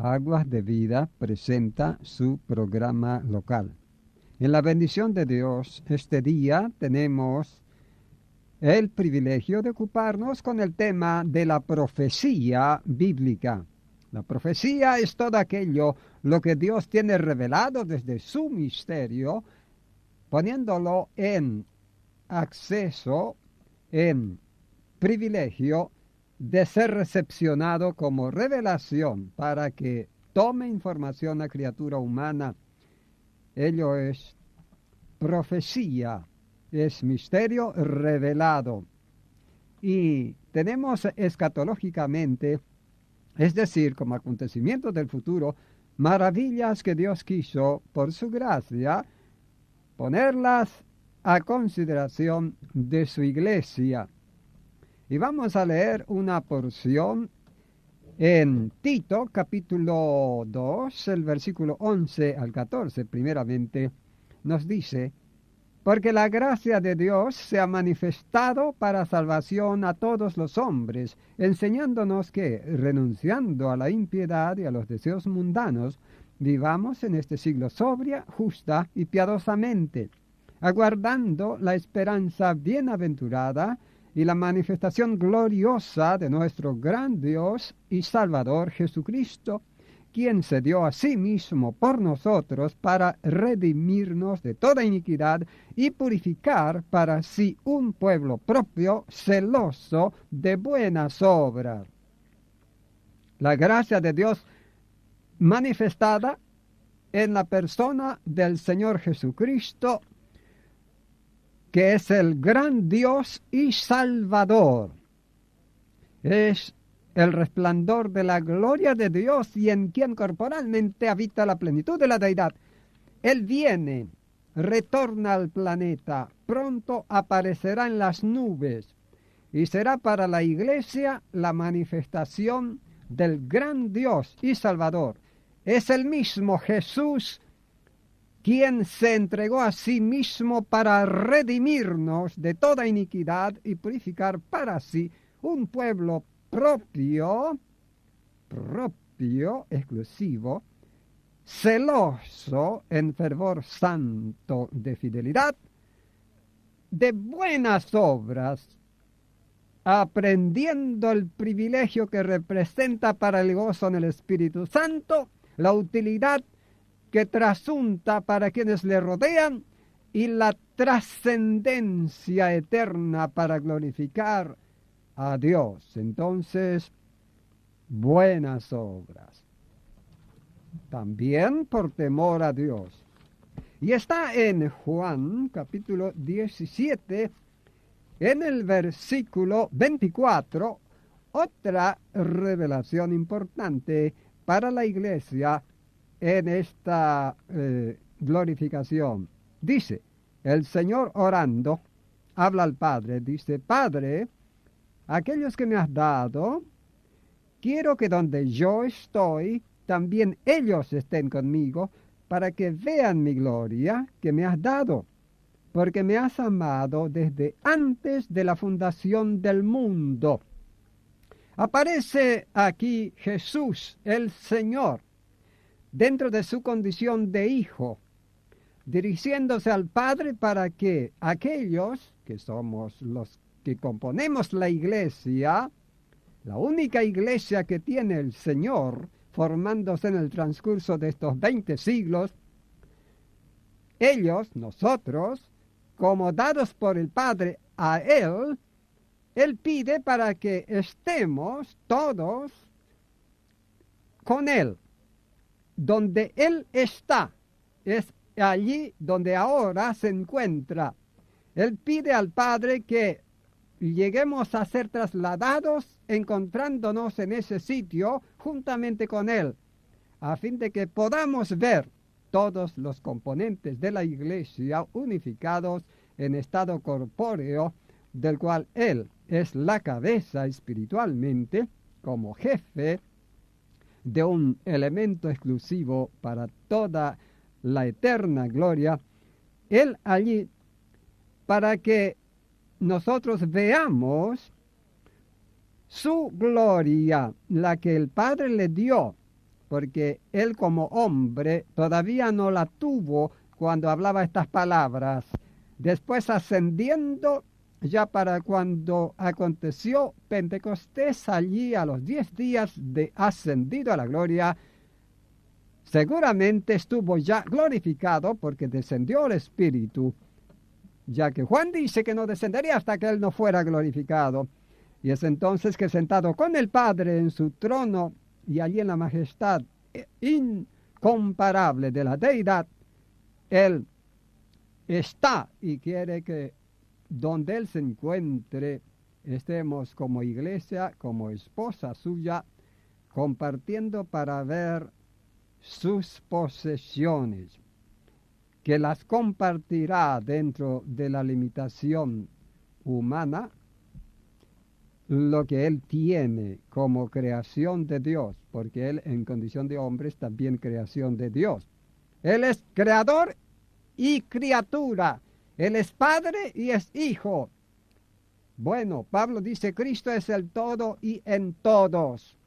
Aguas de Vida presenta su programa local. En la bendición de Dios, este día tenemos el privilegio de ocuparnos con el tema de la profecía bíblica. La profecía es todo aquello lo que Dios tiene revelado desde su misterio, poniéndolo en acceso, en privilegio de ser recepcionado como revelación para que tome información la criatura humana. Ello es profecía, es misterio revelado. Y tenemos escatológicamente, es decir, como acontecimientos del futuro, maravillas que Dios quiso, por su gracia, ponerlas a consideración de su iglesia. Y vamos a leer una porción en Tito, capítulo 2, el versículo 11 al 14. Primeramente, nos dice: porque la gracia de Dios se ha manifestado para salvación a todos los hombres, enseñándonos que, renunciando a la impiedad y a los deseos mundanos, vivamos en este siglo sobria, justa y piadosamente, aguardando la esperanza bienaventurada y la manifestación gloriosa de nuestro gran Dios y Salvador Jesucristo, quien se dio a sí mismo por nosotros para redimirnos de toda iniquidad y purificar para sí un pueblo propio, celoso de buenas obras. La gracia de Dios manifestada en la persona del Señor Jesucristo, que es el gran Dios y Salvador. Es el resplandor de la gloria de Dios y en quien corporalmente habita la plenitud de la deidad. Él viene, retorna al planeta, pronto aparecerá en las nubes y será para la iglesia la manifestación del gran Dios y Salvador. Es el mismo Jesús quien se entregó a sí mismo para redimirnos de toda iniquidad y purificar para sí un pueblo propio, exclusivo, celoso en fervor santo de fidelidad, de buenas obras, aprendiendo el privilegio que representa para el gozo en el Espíritu Santo, la utilidad que trasunta para quienes le rodean y la trascendencia eterna para glorificar a Dios. Entonces, buenas obras. También por temor a Dios. Y está en Juan, capítulo 17, en el versículo 24, otra revelación importante para la iglesia en esta glorificación. Dice, el Señor orando, habla al Padre, dice: Padre, aquellos que me has dado, quiero que donde yo estoy, también ellos estén conmigo, para que vean mi gloria que me has dado, porque me has amado desde antes de la fundación del mundo. Aparece aquí Jesús, el Señor, dentro de su condición de hijo, dirigiéndose al Padre para que aquellos que somos los que componemos la iglesia, la única iglesia que tiene el Señor, formándose en el transcurso de estos 20 siglos, ellos, nosotros, como dados por el Padre a Él pide para que estemos todos con Él. Donde Él está, es allí donde ahora se encuentra. Él pide al Padre que lleguemos a ser trasladados encontrándonos en ese sitio juntamente con Él, a fin de que podamos ver todos los componentes de la iglesia unificados en estado corpóreo, del cual Él es la cabeza espiritualmente, como jefe de un elemento exclusivo para toda la eterna gloria. Él allí para que nosotros veamos su gloria, la que el Padre le dio porque él como hombre todavía no la tuvo cuando hablaba estas palabras. Después ascendiendo, ya para cuando aconteció Pentecostés, allí a los 10 días de ascendido a la gloria, seguramente estuvo ya glorificado porque descendió el Espíritu, ya que Juan dice que no descendería hasta que él no fuera glorificado. Y es entonces que sentado con el Padre en su trono y allí en la majestad incomparable de la deidad, él está y quiere que donde él se encuentre estemos como iglesia, como esposa suya, compartiendo para ver sus posesiones, que las compartirá dentro de la limitación humana, lo que él tiene como creación de Dios, porque él en condición de hombre es también creación de Dios. Él es creador y criatura, él es padre y es hijo. Bueno, Pablo dice, Cristo es el todo y en todos.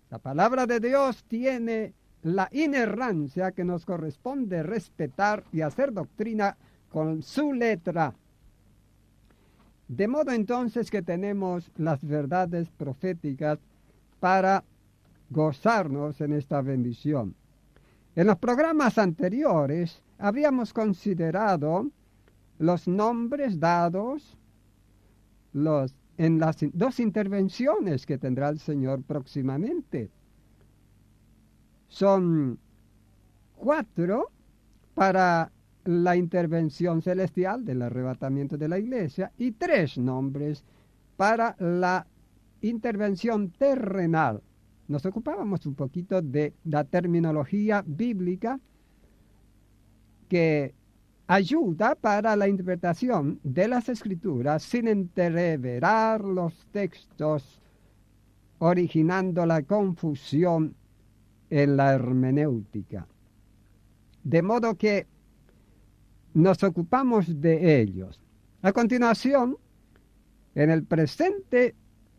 La palabra de Dios tiene la inerrancia que nos corresponde respetar y hacer doctrina con su letra. De modo entonces que tenemos las verdades proféticas para gozarnos en esta bendición. En los programas anteriores habíamos considerado los nombres dados en las 2 intervenciones que tendrá el Señor próximamente. Son 4 para la intervención celestial del arrebatamiento de la iglesia y 3 nombres para la intervención terrenal. Nos ocupábamos un poquito de la terminología bíblica que ayuda para la interpretación de las Escrituras sin entreverar los textos, originando la confusión en la hermenéutica. De modo que nos ocupamos de ellos. A continuación, en el presente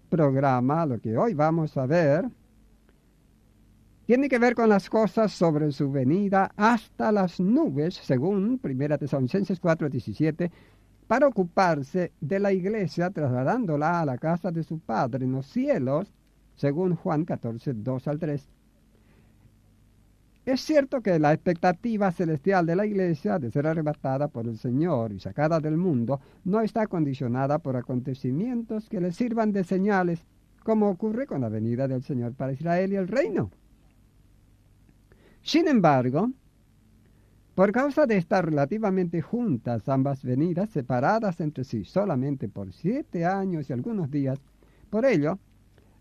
programa, lo que hoy vamos a ver, tiene que ver con las cosas sobre su venida hasta las nubes, según 1 Tesalonicenses 4:17, para ocuparse de la iglesia, trasladándola a la casa de su Padre en los cielos, según Juan 14:2-3. Es cierto que la expectativa celestial de la iglesia de ser arrebatada por el Señor y sacada del mundo no está condicionada por acontecimientos que le sirvan de señales, como ocurre con la venida del Señor para Israel y el reino. Sin embargo, por causa de estar relativamente juntas ambas venidas, separadas entre sí solamente por 7 años y algunos días, por ello,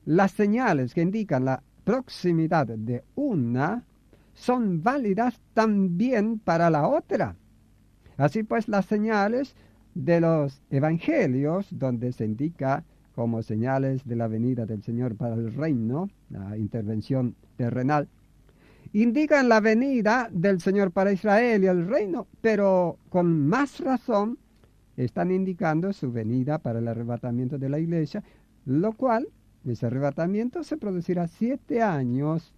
las señales que indican la proximidad de una son válidas también para la otra. Así pues, las señales de los evangelios, donde se indica como señales de la venida del Señor para el reino, la intervención terrenal, indican la venida del Señor para Israel y el reino, pero con más razón están indicando su venida para el arrebatamiento de la iglesia, lo cual, ese arrebatamiento se producirá 7 años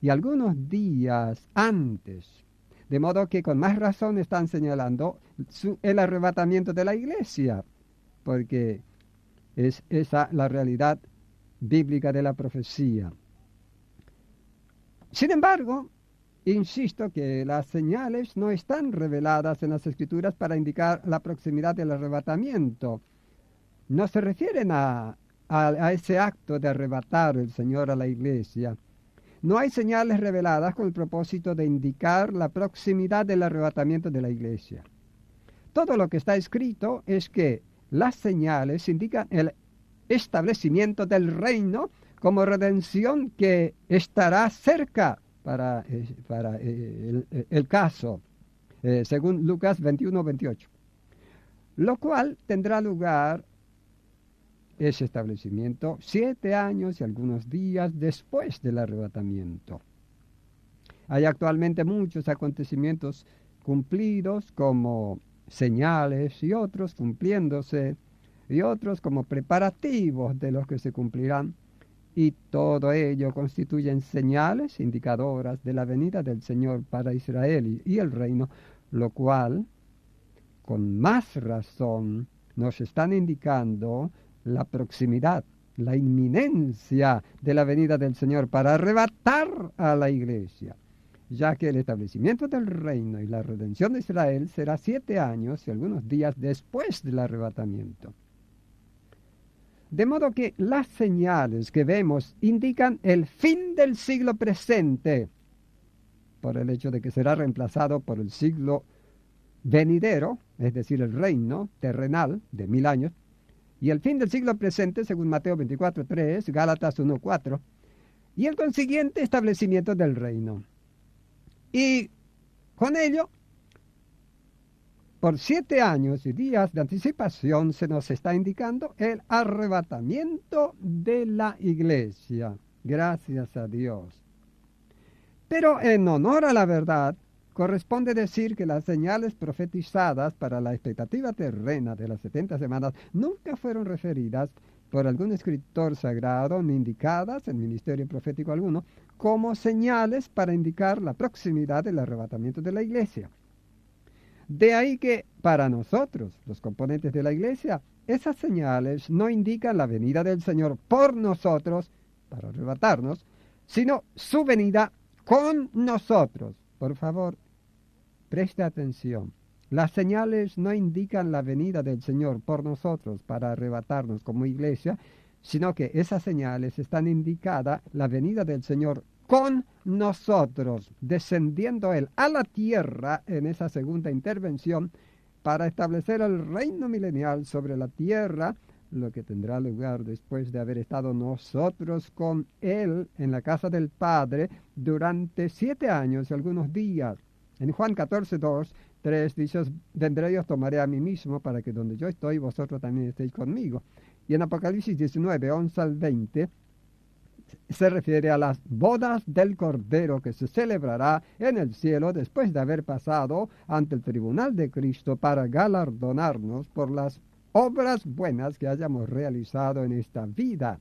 y algunos días antes, de modo que con más razón están señalando el arrebatamiento de la iglesia, porque es esa la realidad bíblica de la profecía. Sin embargo, insisto que las señales no están reveladas en las Escrituras para indicar la proximidad del arrebatamiento. No se refieren a ese acto de arrebatar el Señor a la iglesia. No hay señales reveladas con el propósito de indicar la proximidad del arrebatamiento de la iglesia. Todo lo que está escrito es que las señales indican el establecimiento del reino como redención que estará cerca para el caso, según Lucas 21:28. Lo cual tendrá lugar ese establecimiento 7 años y algunos días después del arrebatamiento. Hay actualmente muchos acontecimientos cumplidos como señales y otros cumpliéndose y otros como preparativos de los que se cumplirán. y todo ello constituyen señales indicadoras de la venida del Señor para Israel y el reino, lo cual, con más razón, nos están indicando la proximidad, la inminencia de la venida del Señor para arrebatar a la iglesia, ya que el establecimiento del reino y la redención de Israel será 7 años y algunos días después del arrebatamiento. De modo que las señales que vemos indican el fin del siglo presente, por el hecho de que será reemplazado por el siglo venidero, es decir, el reino terrenal de 1000 años, y el fin del siglo presente, según Mateo 24:3, Gálatas 1:4, y el consiguiente establecimiento del reino. Y con ello, por 7 años y días de anticipación se nos está indicando el arrebatamiento de la iglesia. Gracias a Dios. Pero en honor a la verdad, corresponde decir que las señales profetizadas para la expectativa terrena de las 70 semanas nunca fueron referidas por algún escritor sagrado ni indicadas en ministerio profético alguno como señales para indicar la proximidad del arrebatamiento de la iglesia. De ahí que para nosotros, los componentes de la iglesia, esas señales no indican la venida del Señor por nosotros para arrebatarnos, sino su venida con nosotros. Por favor, preste atención. Las señales no indican la venida del Señor por nosotros para arrebatarnos como iglesia, sino que esas señales están indicadas la venida del Señor con nosotros, descendiendo Él a la tierra en esa segunda intervención para establecer el reino milenial sobre la tierra, lo que tendrá lugar después de haber estado nosotros con Él en la casa del Padre durante 7 años y algunos días. En Juan 14:2-3 dice: vendré y os tomaré a mí mismo, para que donde yo estoy, vosotros también estéis conmigo. Y en Apocalipsis 19:11-20, se refiere a las bodas del Cordero que se celebrará en el cielo después de haber pasado ante el tribunal de Cristo para galardonarnos por las obras buenas que hayamos realizado en esta vida.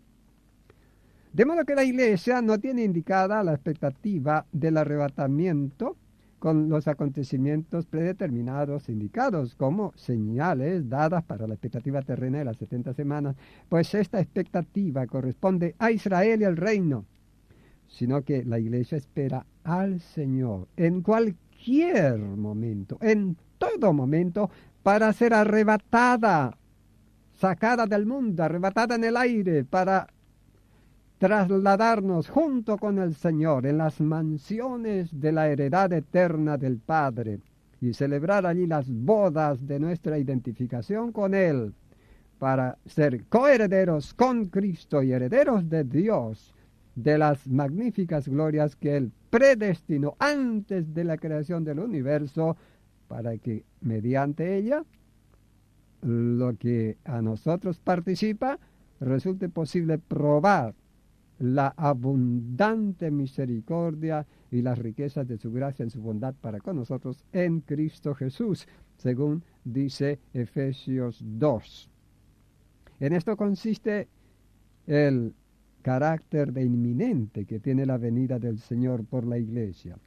De modo que la iglesia no tiene indicada la expectativa del arrebatamiento con los acontecimientos predeterminados indicados como señales dadas para la expectativa terrena de las 70 semanas, pues esta expectativa corresponde a Israel y al reino, sino que la iglesia espera al Señor en cualquier momento, en todo momento, para ser arrebatada, sacada del mundo, arrebatada en el aire, para trasladarnos junto con el Señor en las mansiones de la heredad eterna del Padre y celebrar allí las bodas de nuestra identificación con Él, para ser coherederos con Cristo y herederos de Dios de las magníficas glorias que Él predestinó antes de la creación del universo, para que mediante ella lo que a nosotros participa resulte posible probar la abundante misericordia y las riquezas de su gracia en su bondad para con nosotros en Cristo Jesús, según dice Efesios 2. En esto consiste el carácter de inminente que tiene la venida del Señor por la iglesia.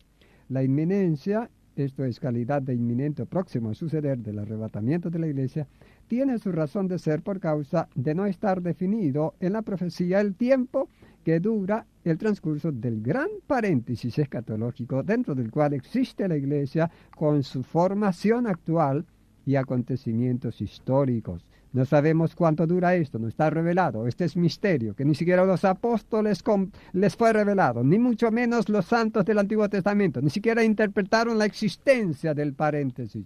La inminencia, esto es calidad de inminente o próximo a suceder del arrebatamiento de la iglesia, tiene su razón de ser por causa de no estar definido en la profecía el tiempo que dura el transcurso del gran paréntesis escatológico dentro del cual existe la iglesia con su formación actual y acontecimientos históricos. No sabemos cuánto dura esto, no está revelado. Este es misterio que ni siquiera los apóstoles les fue revelado, ni mucho menos los santos del Antiguo Testamento, ni siquiera interpretaron la existencia del paréntesis.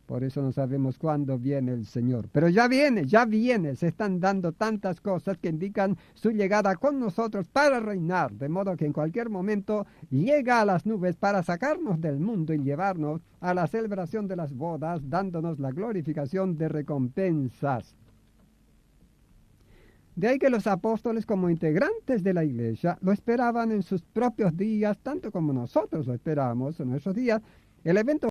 Por eso no sabemos cuándo viene el Señor. Pero ya viene, se están dando tantas cosas que indican su llegada con nosotros para reinar, de modo que en cualquier momento llega a las nubes para sacarnos del mundo y llevarnos a la celebración de las bodas, dándonos la glorificación de recompensas. De ahí que los apóstoles, como integrantes de la iglesia, lo esperaban en sus propios días, tanto como nosotros lo esperamos en nuestros días. El evento